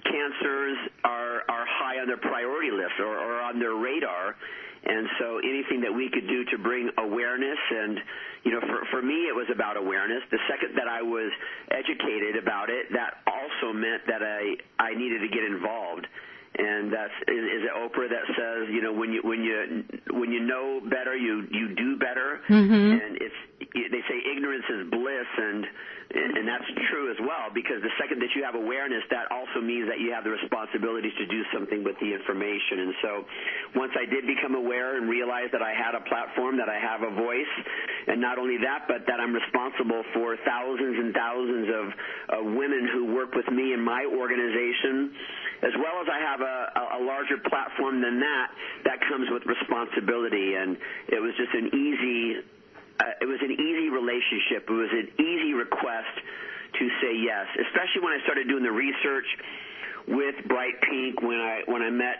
cancers are high on their priority list or on their radar. And so anything that we could do to bring awareness, and, you know, for me it was about awareness. The second that I was educated about it, that also meant that I needed to get involved. And is it Oprah that says, you know, when you know better, you do better, and they say ignorance is bliss, and that's true as well, because the second that you have awareness, that also means that you have the responsibility to do something with the information. And so once I did become aware and realize that I had a platform, that I have a voice, and not only that, but that I'm responsible for thousands and thousands of women who work with me in my organization, as well as I have a larger platform than that comes with responsibility. And it was just an easy relationship. It was an easy request to say yes, especially when I started doing the research with Bright Pink, when I met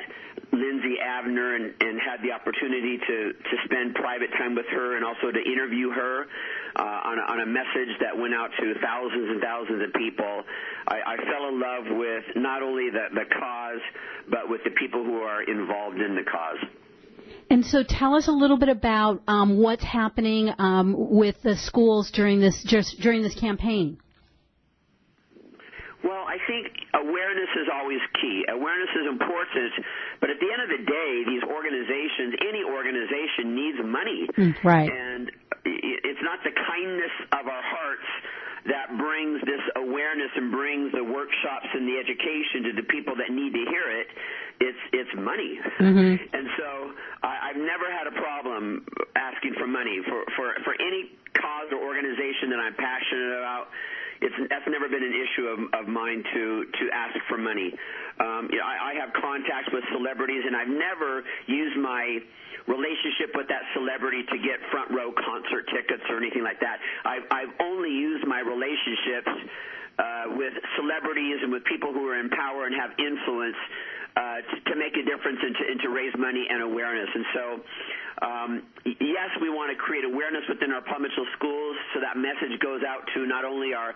Lindsay Abner and had the opportunity to spend private time with her and also to interview her on a message that went out to thousands and thousands of people. I fell in love with not only the cause, but with the people who are involved in the cause. And so tell us a little bit about what's happening with the schools during this campaign. Well, I think awareness is always key. Awareness is important, but at the end of the day, these organizations, any organization needs money. Right. And it's not the kindness of our hearts that brings this awareness and brings the workshops and the education to the people that need to hear it. It's money. And so I've never had a problem asking for money for any cause or organization that I'm passionate about. That's never been an issue of mine to ask for money. I have contacts with celebrities, and I've never used my relationship with that celebrity to get front row concert tickets or anything like that. I've only used my relationships with celebrities and with people who are in power and have influence to make a difference and to raise money and awareness. And so, yes, we want to create awareness within our Palm Mitchell schools so that message goes out to not only our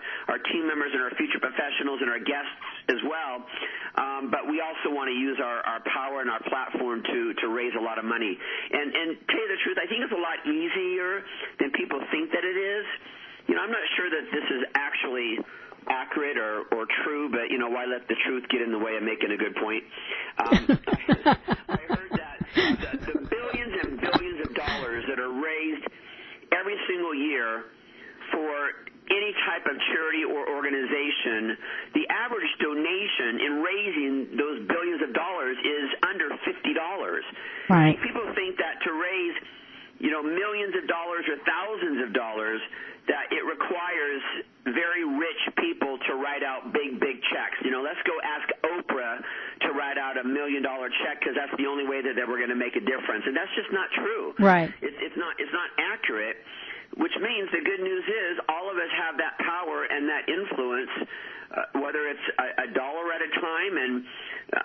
team members and our future professionals and our guests as well, but we also want to use our power and our platform to raise a lot of money. And tell you the truth, I think it's a lot easier than people think that it is. You know, I'm not sure that this is actually accurate or true, but, you know, why let the truth get in the way of making a good point? I heard that the billions and billions of dollars that are raised every single year for any type of charity or organization, the average donation in raising those billions of dollars is under $50. Right. People think that to raise, you know, millions of dollars or thousands of dollars, that it requires very rich people to write out big checks. You know, let's go ask Oprah to write out $1 million check because that's the only way that we're going to make a difference, and that's just not true. Right. It's not accurate. Which means the good news is all of us have that power and that influence, whether it's a dollar at a time. And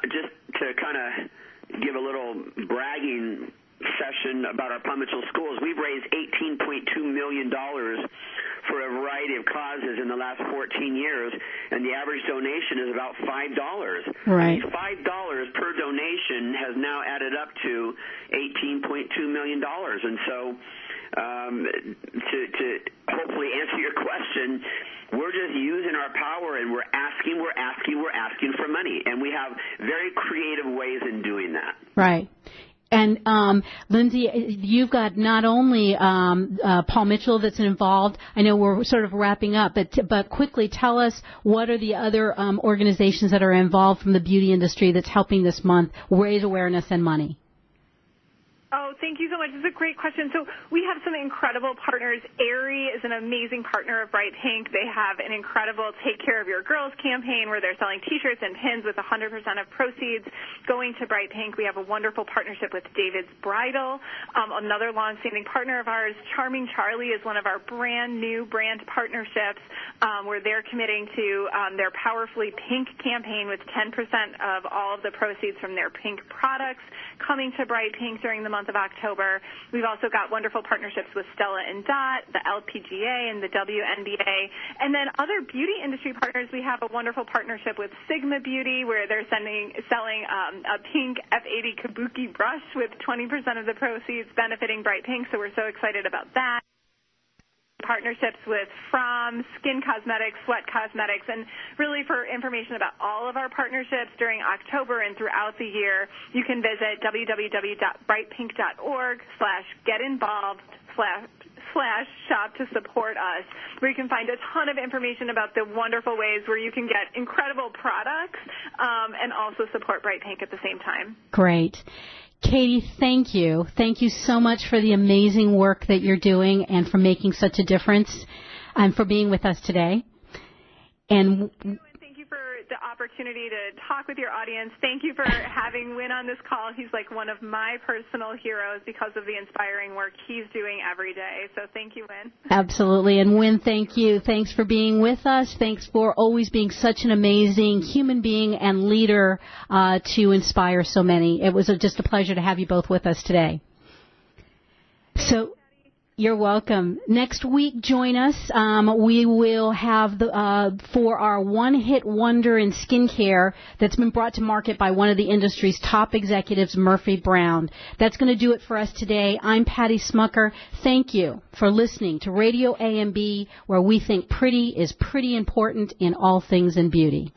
just to kind of give a little bragging session about our Palm Mitchell schools, we've raised $18.2 million for a variety of causes in the last 14 years, and the average donation is about $5. Right. $5 per donation has now added up to $18.2 million. And so to hopefully answer your question, we're just using our power, and we're asking for money, and we have very creative ways in doing that. Right. And Lindsay, you've got not only Paul Mitchell that's involved. I know we're sort of wrapping up, but quickly tell us what are the other organizations that are involved from the beauty industry that's helping this month raise awareness and money. Oh, thank you so much. It's a great question. So we have some incredible partners. Aerie is an amazing partner of Bright Pink. They have an incredible Take Care of Your Girls campaign where they're selling T-shirts and pins with 100% of proceeds going to Bright Pink. We have a wonderful partnership with David's Bridal, another long-standing partner of ours. Charming Charlie is one of our brand-new brand partnerships where they're committing to their Powerfully Pink campaign with 10% of all of the proceeds from their pink products coming to Bright Pink during the month of October. We've also got wonderful partnerships with Stella and Dot, the LPGA, and the WNBA. And then other beauty industry partners, we have a wonderful partnership with Sigma Beauty where they're selling a pink F80 Kabuki brush with 20% of the proceeds benefiting Bright Pink, so we're so excited about that. partnerships with From, Skin Cosmetics, Sweat Cosmetics, and really for information about all of our partnerships during October and throughout the year, you can visit www.brightkpink.org/get-involved/shop to support us, where you can find a ton of information about the wonderful ways where you can get incredible products and also support Bright Pink at the same time. Great. Katie, thank you. Thank you so much for the amazing work that you're doing and for making such a difference and for being with us today. And thank you for the opportunity to talk with your audience. Thank you for having Winn on this call. He's like one of my personal heroes because of the inspiring work he's doing every day. So thank you, Winn. Absolutely. And Winn, thank you. Thanks for being with us. Thanks for always being such an amazing human being and leader to inspire so many. It was just a pleasure to have you both with us today. So you're welcome. Next week, join us. We will have for our one-hit wonder in skincare that's been brought to market by one of the industry's top executives, Murphy Brown. That's going to do it for us today. I'm Patty Schmucker. Thank you for listening to Radio AMB, where we think pretty is pretty important in all things in beauty.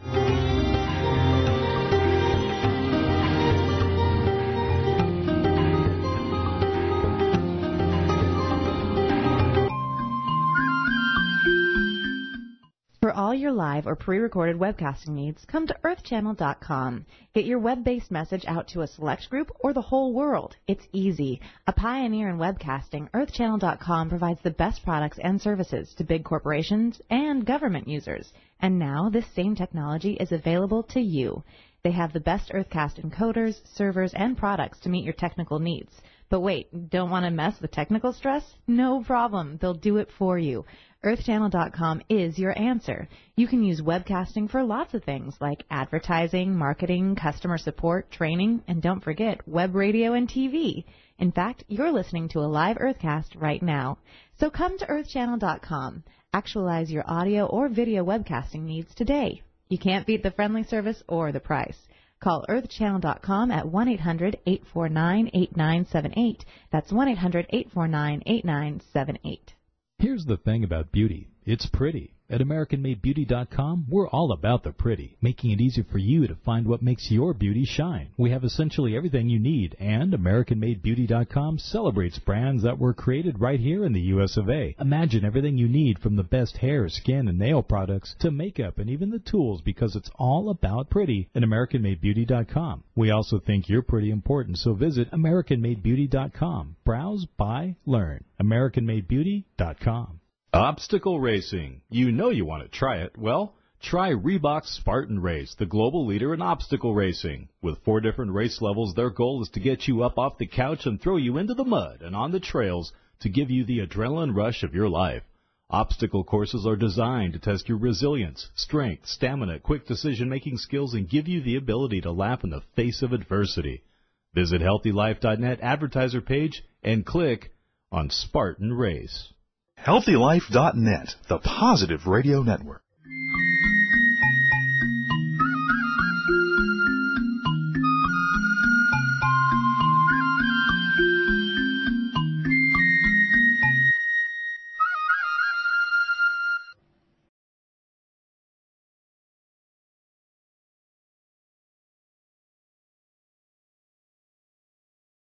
For all your live or pre-recorded webcasting needs, come to earthchannel.com. Get your web-based message out to a select group or the whole world. It's easy. A pioneer in webcasting, earthchannel.com provides the best products and services to big corporations and government users. And now this same technology is available to you. They have the best Earthcast encoders, servers, and products to meet your technical needs. But wait, don't want to mess with technical stress? No problem. They'll do it for you. EarthChannel.com is your answer. You can use webcasting for lots of things like advertising, marketing, customer support, training, and don't forget web radio and TV. In fact, you're listening to a live Earthcast right now. So come to EarthChannel.com. Actualize your audio or video webcasting needs today. You can't beat the friendly service or the price. Call earthchannel.com at 1-800-849-8978. That's 1-800-849-8978. Here's the thing about beauty. It's pretty. At AmericanMadeBeauty.com, we're all about the pretty, making it easy for you to find what makes your beauty shine. We have essentially everything you need, and AmericanMadeBeauty.com celebrates brands that were created right here in the U.S. of A. Imagine everything you need from the best hair, skin, and nail products to makeup and even the tools, because it's all about pretty at AmericanMadeBeauty.com. We also think you're pretty important, so visit AmericanMadeBeauty.com. Browse, buy, learn. AmericanMadeBeauty.com. Obstacle racing. You know you want to try it. Well, try Reebok's Spartan Race, the global leader in obstacle racing. With 4 different race levels, their goal is to get you up off the couch and throw you into the mud and on the trails to give you the adrenaline rush of your life. Obstacle courses are designed to test your resilience, strength, stamina, quick decision-making skills, and give you the ability to laugh in the face of adversity. Visit HealthyLife.net advertiser page and click on Spartan Race. HealthyLife.net, the positive radio network.